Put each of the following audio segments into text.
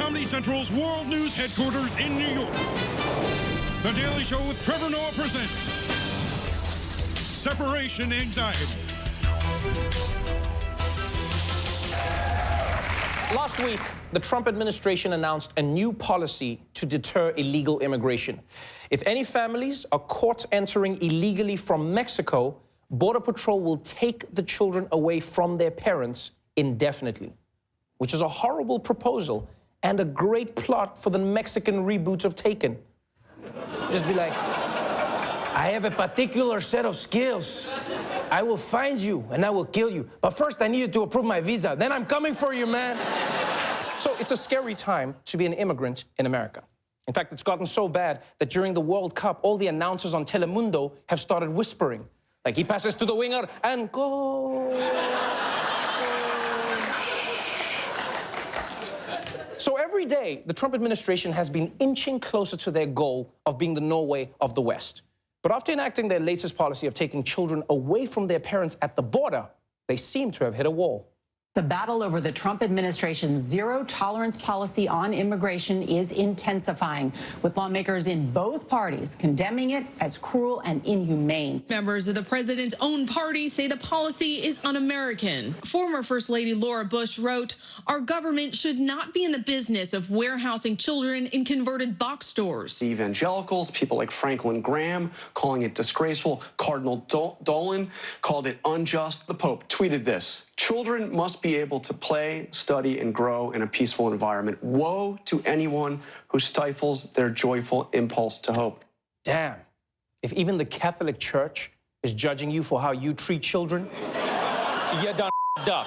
Comedy Central's World News headquarters in New York, The Daily Show with Trevor Noah presents Separation Anxiety. Last week, the Trump administration announced a new policy to deter illegal immigration. If any families are caught entering illegally from Mexico, Border Patrol will take the children away from their parents indefinitely, which is a horrible proposal and a great plot for the Mexican reboot of Taken. Just be like, I have a particular set of skills. I will find you and I will kill you. But first I need you to approve my visa. Then I'm coming for you, man. So it's a scary time to be an immigrant in America. In fact, it's gotten so bad that during the World Cup, all the announcers on Telemundo have started whispering. Like, he passes to the winger and go. So every day, the Trump administration has been inching closer to their goal of being the Norway of the West. But after enacting their latest policy of taking children away from their parents at the border, they seem to have hit a wall. The battle over the Trump administration's zero-tolerance policy on immigration is intensifying, with lawmakers in both parties condemning it as cruel and inhumane. Members of the president's own party say the policy is un-American. Former First Lady Laura Bush wrote, "Our government should not be in the business of warehousing children in converted box stores." Evangelicals, people like Franklin Graham, calling it disgraceful. Cardinal Dolan called it unjust. The Pope tweeted this: "Children must be able to play, study, and grow in a peaceful environment. Woe to anyone who stifles their joyful impulse to hope." Damn. If even the Catholic Church is judging you for how you treat children, you done up.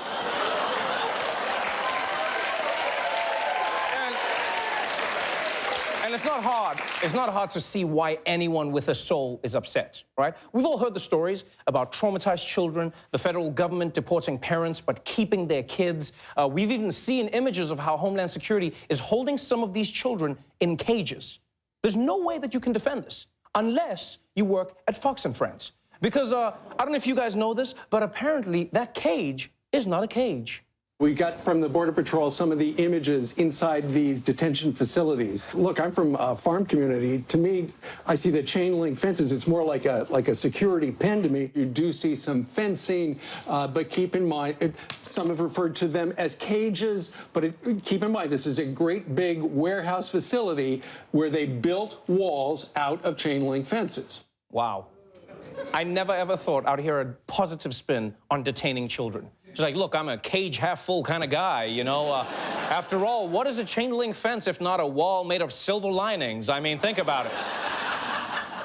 And it's not hard. It's not hard to see why anyone with a soul is upset, right? We've all heard the stories about traumatized children, the federal government deporting parents but keeping their kids. We've even seen images of how Homeland Security is holding some of these children in cages. There's no way that you can defend this unless you work at Fox and Friends. Because I don't know if you guys know this, but apparently that cage is not a cage. We got from the Border Patrol some of the images inside these detention facilities. Look, I'm from a farm community. To me, I see the chain link fences. It's more like a security pen to me. You do see some fencing, but keep in mind, some have referred to them as cages, but keep in mind, this is a great big warehouse facility where they built walls out of chain link fences. Wow. I never ever thought I'd hear a positive spin on detaining children. She's like, look, I'm a cage half full kind of guy, you know? After all, what is a chain link fence if not a wall made of silver linings? I mean, think about it.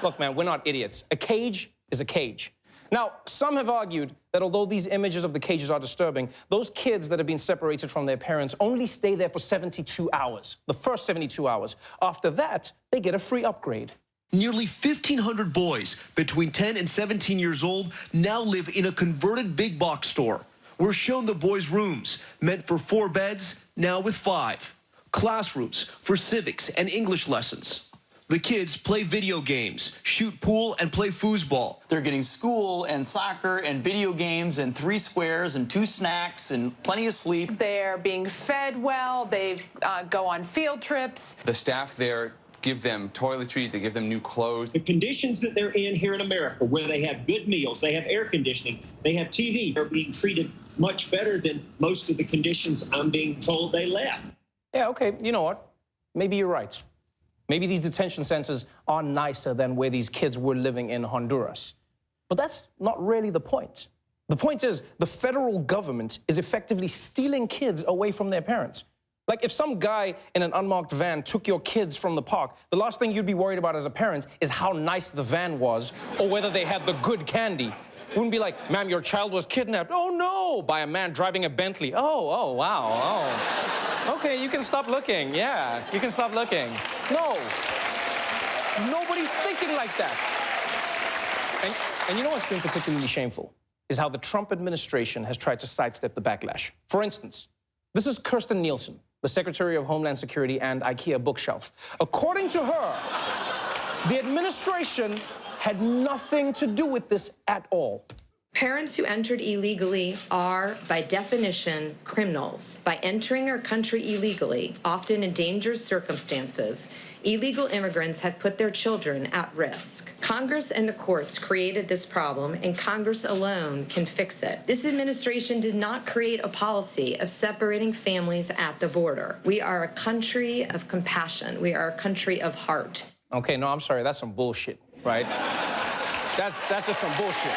Look, man, we're not idiots. A cage is a cage. Now, some have argued that although these images of the cages are disturbing, those kids that have been separated from their parents only stay there for 72 hours, the first 72 hours. After that, they get a free upgrade. Nearly 1,500 boys between 10 and 17 years old now live in a converted big box store. We're shown the boys' rooms, meant for 4 beds, now with 5. Classrooms for civics and English lessons. The kids play video games, shoot pool, and play foosball. They're getting school and soccer and video games and 3 squares and 2 snacks and plenty of sleep. They're being fed well. They go on field trips. The staff there give them toiletries, they give them new clothes. The conditions that they're in here in America, where they have good meals, they have air conditioning, they have TV, they're being treated much better than most of the conditions I'm being told they left. Yeah, okay, you know what? Maybe you're right. Maybe these detention centers are nicer than where these kids were living in Honduras. But that's not really the point. The point is, the federal government is effectively stealing kids away from their parents. Like, if some guy in an unmarked van took your kids from the park, the last thing you'd be worried about as a parent is how nice the van was or whether they had the good candy. You wouldn't be like, ma'am, your child was kidnapped. Oh, no, by a man driving a Bentley. Oh, wow, oh. Okay, you can stop looking. Yeah, you can stop looking. No, nobody's thinking like that. And you know what's been particularly shameful is how the Trump administration has tried to sidestep the backlash. For instance, this is Kirstjen Nielsen, the Secretary of Homeland Security and IKEA bookshelf. According to her, the administration had nothing to do with this at all. Parents who entered illegally are, by definition, criminals. By entering our country illegally, often in dangerous circumstances, illegal immigrants have put their children at risk. Congress and the courts created this problem, and Congress alone can fix it. This administration did not create a policy of separating families at the border. We are a country of compassion. We are a country of heart. Okay, no, I'm sorry, that's some bullshit, right? That's just some bullshit.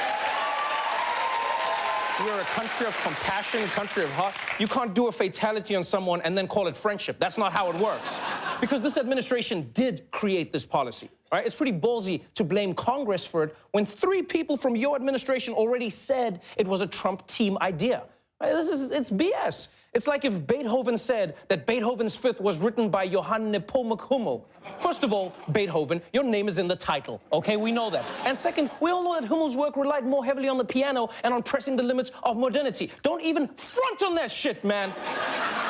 We're a country of compassion, country of heart. You can't do a fatality on someone and then call it friendship. That's not how it works. Because this administration did create this policy, right? It's pretty ballsy to blame Congress for it when 3 people from your administration already said it was a Trump team idea. Right? It's BS. It's like if Beethoven said that Beethoven's Fifth was written by Johann Nepomuk Hummel. First of all, Beethoven, your name is in the title, okay? We know that. And second, we all know that Hummel's work relied more heavily on the piano and on pressing the limits of modernity. Don't even front on that shit, man.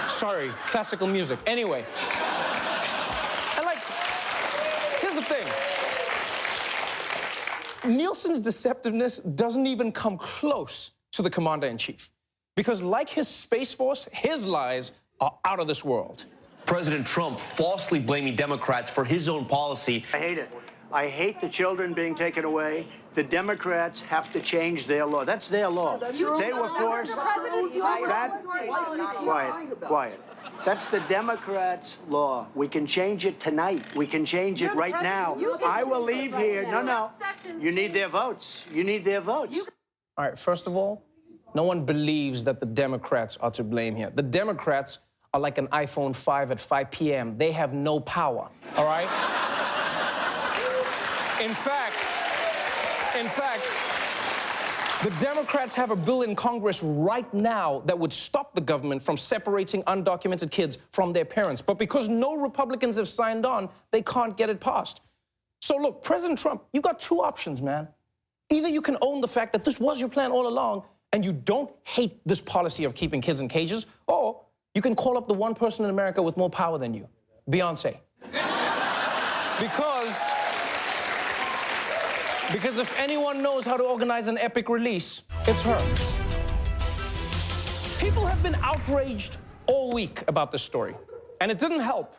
Sorry, classical music. Anyway. And like, here's the thing. Nielsen's deceptiveness doesn't even come close to the commander-in-chief. Because like his Space Force, his lies are out of this world. President Trump falsely blaming Democrats for his own policy. I hate it. I hate the children being taken away. The Democrats have to change their law. That's their law. They were forced. Quiet. That's the Democrats' law. We can change it tonight. We can change it right now. I will leave here. No. You need their votes. You need their votes. All right, first of all, no one believes that the Democrats are to blame here. The Democrats are like an iPhone 5 at 5 p.m. They have no power, all right? In fact, the Democrats have a bill in Congress right now that would stop the government from separating undocumented kids from their parents. But because no Republicans have signed on, they can't get it passed. So look, President Trump, you've got 2 options, man. Either you can own the fact that this was your plan all along and you don't hate this policy of keeping kids in cages, or you can call up the one person in America with more power than you, Beyonce. Because if anyone knows how to organize an epic release, it's her. People have been outraged all week about this story. And it didn't help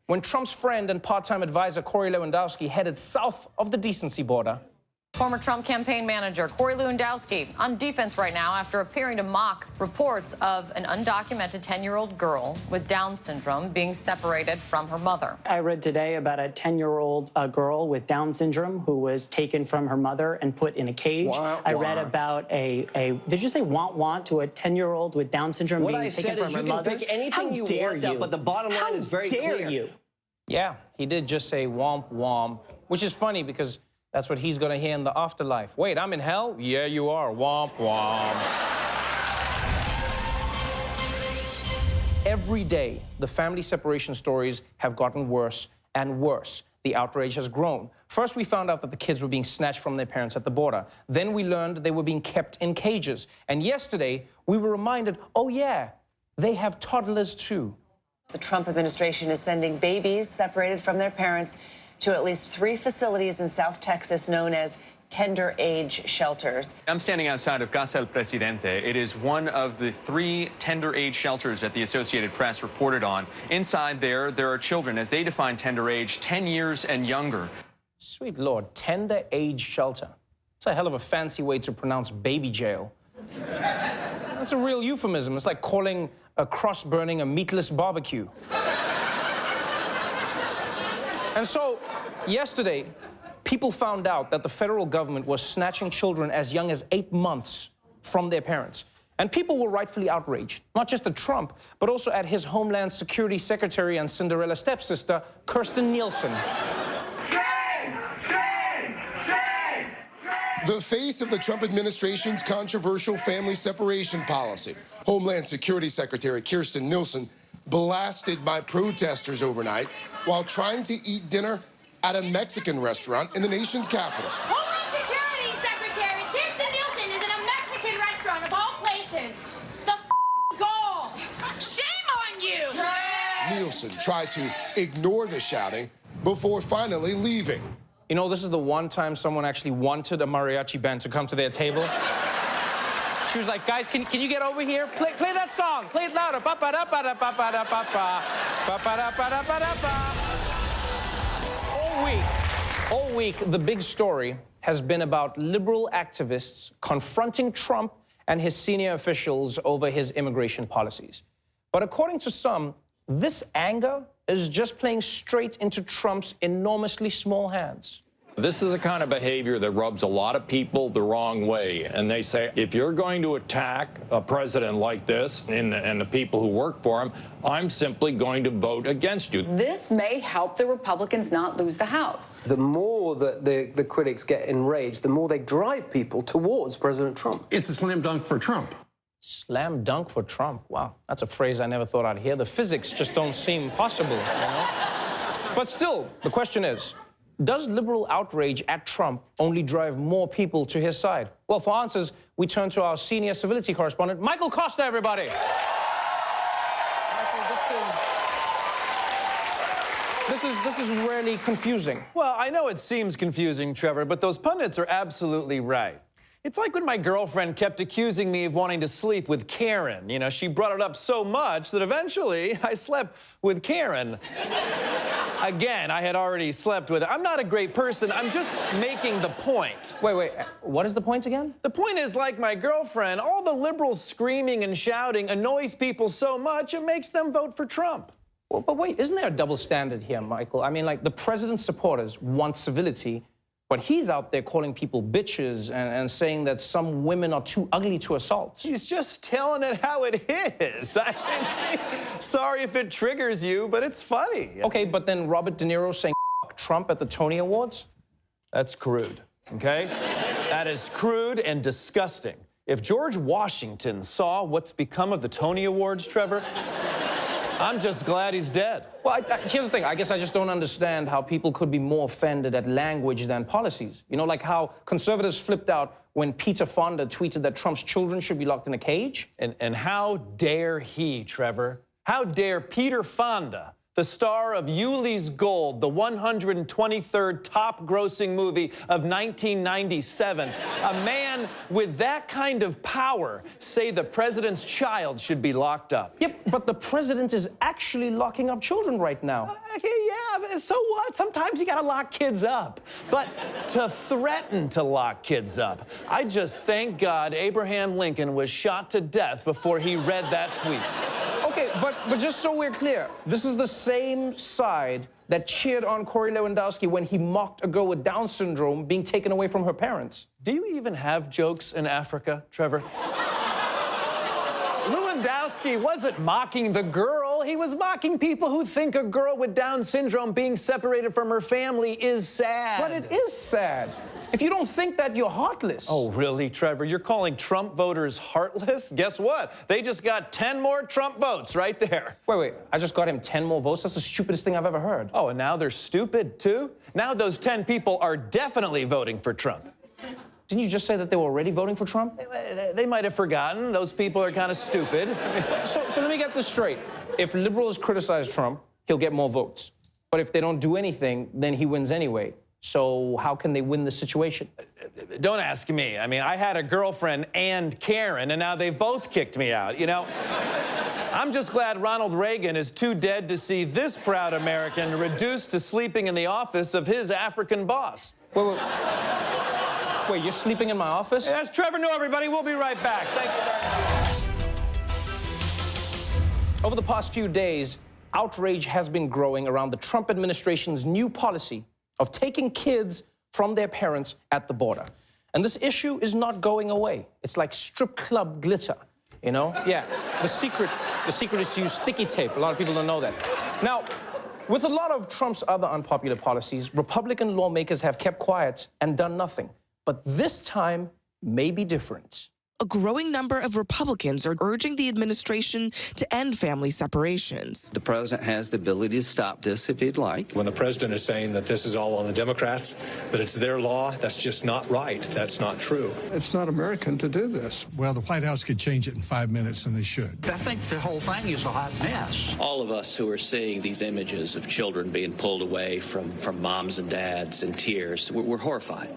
when Trump's friend and part-time advisor, Corey Lewandowski, headed south of the decency border. Former Trump campaign manager Corey Lewandowski on defense right now after appearing to mock reports of an undocumented 10-year-old girl with Down syndrome being separated from her mother. I read today about a 10-year-old girl with Down syndrome who was taken from her mother and put in a cage. I read about did you say want to a 10-year-old with Down syndrome being taken from her mother? What I said is you can pick anything you want out, but the bottom line is very clear. How dare you? Yeah, he did just say womp womp, which is funny because that's what he's gonna hear in the afterlife. Wait, I'm in hell? Yeah, you are. Womp womp. Every day, the family separation stories have gotten worse and worse. The outrage has grown. First, we found out that the kids were being snatched from their parents at the border. Then we learned they were being kept in cages. And yesterday, we were reminded, oh yeah, they have toddlers too. The Trump administration is sending babies separated from their parents to at least 3 facilities in South Texas known as tender age shelters. I'm standing outside of Casa del Presidente. It is one of the 3 tender age shelters that the Associated Press reported on. Inside there are children, as they define tender age, 10 years and younger. Sweet Lord, tender age shelter. It's a hell of a fancy way to pronounce baby jail. That's a real euphemism. It's like calling a cross burning a meatless barbecue. And so, yesterday, people found out that the federal government was snatching children as young as 8 months from their parents. And people were rightfully outraged, not just at Trump, but also at his Homeland Security Secretary and Cinderella stepsister, Kirstjen Nielsen. The face of the Trump administration's controversial family separation policy, Homeland Security Secretary Kirstjen Nielsen blasted by protesters overnight while trying to eat dinner at a Mexican restaurant in the nation's capital. Homeland Security Secretary Kirstjen Nielsen is in a Mexican restaurant of all places. The goal. Shame on you! Nielsen tried to ignore the shouting before finally leaving. You know, this is the one time someone actually wanted a mariachi band to come to their table. She was like, guys, can you get over here? Play that song. Play it louder. All week, the big story has been about liberal activists confronting Trump and his senior officials over his immigration policies. But according to some, this anger is just playing straight into Trump's enormously small hands. This is the kind of behavior that rubs a lot of people the wrong way. And they say, if you're going to attack a president like this and the people who work for him, I'm simply going to vote against you. This may help the Republicans not lose the House. The more that the critics get enraged, the more they drive people towards President Trump. It's a slam dunk for Trump. Slam dunk for Trump. Wow, that's a phrase I never thought I'd hear. The physics just don't seem possible, you know? But still, the question is, does liberal outrage at Trump only drive more people to his side? Well, for answers, we turn to our senior civility correspondent, Michael Costa, everybody. Michael, this is really confusing. Well, I know it seems confusing, Trevor, but those pundits are absolutely right. It's like when my girlfriend kept accusing me of wanting to sleep with Karen. You know, she brought it up so much that eventually I slept with Karen. Again, I had already slept with her. I'm not a great person. I'm just making the point. Wait. What is the point again? The point is, like my girlfriend, all the liberals screaming and shouting annoys people so much it makes them vote for Trump. Well, but wait, isn't there a double standard here, Michael? I mean, like, the president's supporters want civility, but he's out there calling people bitches and saying that some women are too ugly to assault. He's just telling it how it is. I mean, sorry if it triggers you, but it's funny. Okay, but then Robert De Niro saying F Trump at the Tony Awards? That's crude, okay? That is crude and disgusting. If George Washington saw what's become of the Tony Awards, Trevor, I'm just glad he's dead. Well, here's the thing. I guess I just don't understand how people could be more offended at language than policies. You know, like how conservatives flipped out when Peter Fonda tweeted that Trump's children should be locked in a cage. And how dare he, Trevor? How dare Peter Fonda, the star of Yuli's Gold, the 123rd top-grossing movie of 1997, a man with that kind of power, say the president's child should be locked up? Yep, but the president is actually locking up children right now. Okay, yeah, so what? Sometimes you gotta lock kids up. But to threaten to lock kids up, I just thank God Abraham Lincoln was shot to death before he read that tweet. Okay, but just so we're clear, this is the same side that cheered on Corey Lewandowski when he mocked a girl with Down syndrome being taken away from her parents. Do you even have jokes in Africa, Trevor? Lewandowski wasn't mocking the girl. He was mocking people who think a girl with Down syndrome being separated from her family is sad. But it is sad. If you don't think that, you're heartless. Oh, really, Trevor? You're calling Trump voters heartless? Guess what? They just got 10 more Trump votes right there. Wait. I just got him 10 more votes? That's the stupidest thing I've ever heard. Oh, and now they're stupid, too? Now those 10 people are definitely voting for Trump. Didn't you just say that they were already voting for Trump? They might have forgotten. Those people are kind of stupid. So let me get this straight. If liberals criticize Trump, he'll get more votes. But if they don't do anything, then he wins anyway. So how can they win the situation? Don't ask me. I mean, I had a girlfriend and Karen, and now they've both kicked me out, you know? I'm just glad Ronald Reagan is too dead to see this proud American reduced to sleeping in the office of his African boss. Wait, you're sleeping in my office? That's Trevor Noah, everybody. We'll be right back. Thank you very much. Over the past few days, outrage has been growing around the Trump administration's new policy of taking kids from their parents at the border. And this issue is not going away. It's like strip club glitter, you know? Yeah, the secret is to use sticky tape. A lot of people don't know that. Now, with a lot of Trump's other unpopular policies, Republican lawmakers have kept quiet and done nothing. But this time may be different. A growing number of Republicans are urging the administration to end family separations. The president has the ability to stop this if he'd like. When the president is saying that this is all on the Democrats, that it's their law, that's just not right. That's not true. It's not American to do this. Well, the White House could change it in 5 minutes, and they should. I think the whole thing is a hot mess. All of us who are seeing these images of children being pulled away from moms and dads in tears, we're horrified.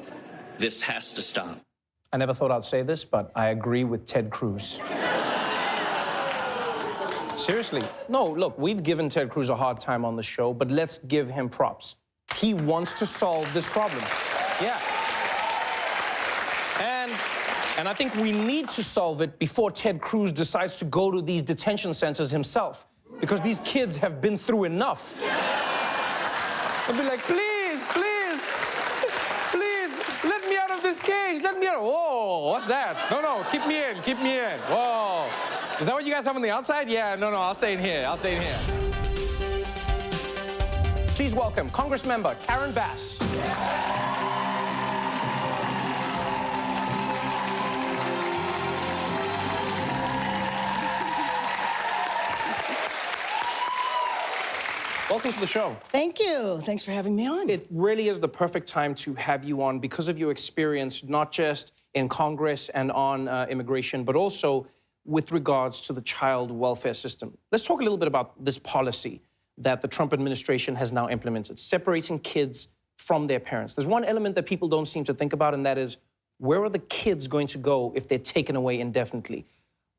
This has to stop. I never thought I'd say this, but I agree with Ted Cruz. Seriously. No, look, we've given Ted Cruz a hard time on the show, but let's give him props. He wants to solve this problem. Yeah. And I think we need to solve it before Ted Cruz decides to go to these detention centers himself, because these kids have been through enough. They'll be like, please, please, please, let me out of this cage, let me out. Whoa, what's that? No, keep me in, keep me in. Whoa. Is that what you guys have on the outside? Yeah, no, I'll stay in here, I'll stay in here. Please welcome Congressmember Karen Bass. Welcome to the show. Thank you. Thanks for having me on. It really is the perfect time to have you on because of your experience, not just in Congress and on immigration, but also with regards to the child welfare system. Let's talk a little bit about this policy that the Trump administration has now implemented, separating kids from their parents. There's one element that people don't seem to think about, and that is, where are the kids going to go if they're taken away indefinitely?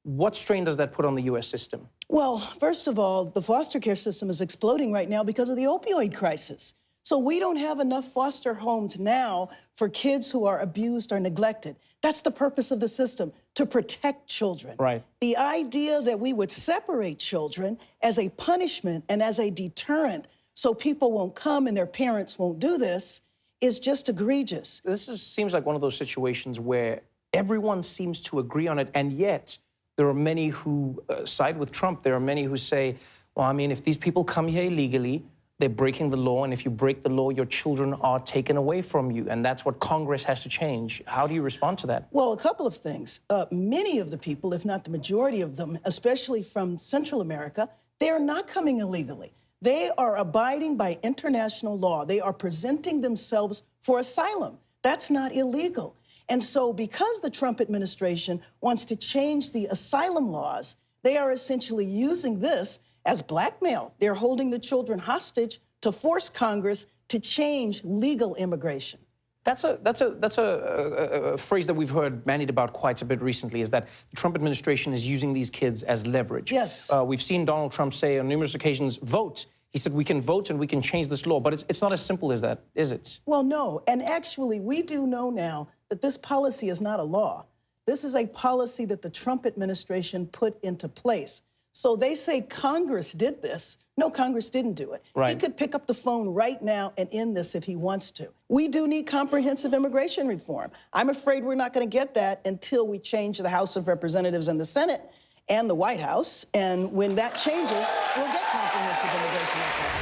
What strain does that put on the U.S. system? Well, first of all, the foster care system is exploding right now because of the opioid crisis. So we don't have enough foster homes now for kids who are abused or neglected. That's the purpose of the system, to protect children. Right. The idea that we would separate children as a punishment and as a deterrent so people won't come and their parents won't do this is just egregious. Seems like one of those situations where everyone seems to agree on it, and yet there are many who side with Trump. There are many who say, well, I mean, if these people come here illegally, they're breaking the law, and if you break the law, your children are taken away from you, and that's what Congress has to change. How do you respond to that? Well, a couple of things. Many of the people, if not the majority of them, especially from Central America, they are not coming illegally. They are abiding by international law. They are presenting themselves for asylum. That's not illegal. And so because the Trump administration wants to change the asylum laws, they are essentially using this as blackmail. They're holding the children hostage to force Congress to change legal immigration. That's a phrase that we've heard bandied about quite a bit recently, is that the Trump administration is using these kids as leverage. Yes. We've seen Donald Trump say on numerous occasions, vote. He said, we can vote and we can change this law, but it's not as simple as that, is it? Well, no, and actually we do know now that this policy is not a law. This is a policy that the Trump administration put into place. So they say Congress did this. No, Congress didn't do it. Right. He could pick up the phone right now and end this if he wants to. We do need comprehensive immigration reform. I'm afraid we're not going to get that until we change the House of Representatives and the Senate and the White House. And when that changes, we'll get comprehensive immigration reform.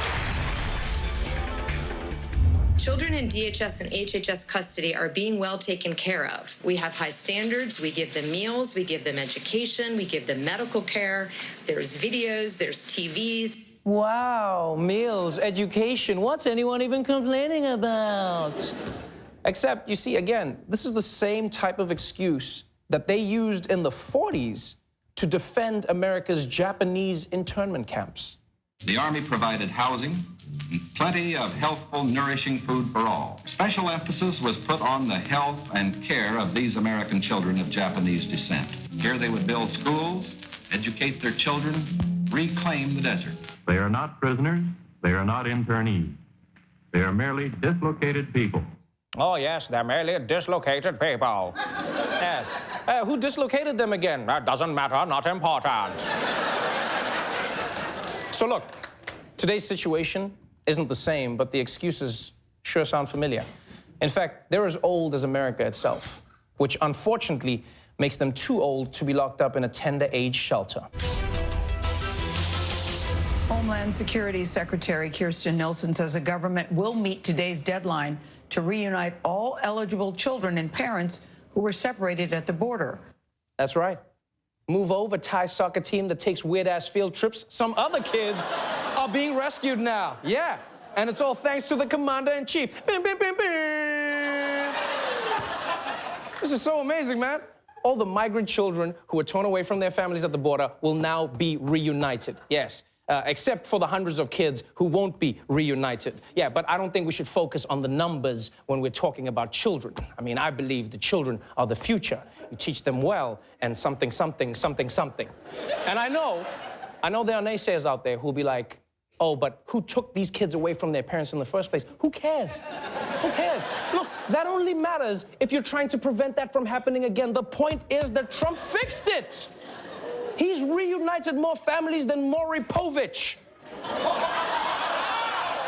Children in DHS and HHS custody are being well taken care of. We have high standards. We give them meals. We give them education. We give them medical care. There's videos. There's TVs. Wow, meals, education. What's anyone even complaining about? Except, you see, again, this is the same type of excuse that they used in the 40s to defend America's Japanese internment camps. The Army provided housing and plenty of healthful, nourishing food for all. Special emphasis was put on the health and care of these American children of Japanese descent. Here they would build schools, educate their children, reclaim the desert. They are not prisoners. They are not internees. They are merely dislocated people. Oh, yes, they're merely dislocated people. Yes. Who dislocated them again? That doesn't matter, not important. So look, today's situation isn't the same, but the excuses sure sound familiar. In fact, they're as old as America itself, which unfortunately makes them too old to be locked up in a tender age shelter. Homeland Security Secretary Kirstjen Nielsen says the government will meet today's deadline to reunite all eligible children and parents who were separated at the border. That's right. Move over, Thai soccer team that takes weird-ass field trips. Some other kids are being rescued now. Yeah, and it's all thanks to the commander-in-chief. This is so amazing, man. All the migrant children who were torn away from their families at the border will now be reunited. Yes. except for the hundreds of kids who won't be reunited. Yeah, but I don't think we should focus on the numbers when we're talking about children. I mean, I believe the children are the future. You teach them well and something, something, something, something. And I know there are naysayers out there who'll be like, oh, but who took these kids away from their parents in the first place? Who cares? Who cares? Look, that only matters if you're trying to prevent that from happening again. The point is that Trump fixed it. He's reunited more families than Maury Povich.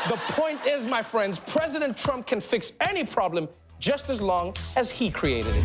The point is, my friends, President Trump can fix any problem just as long as he created it.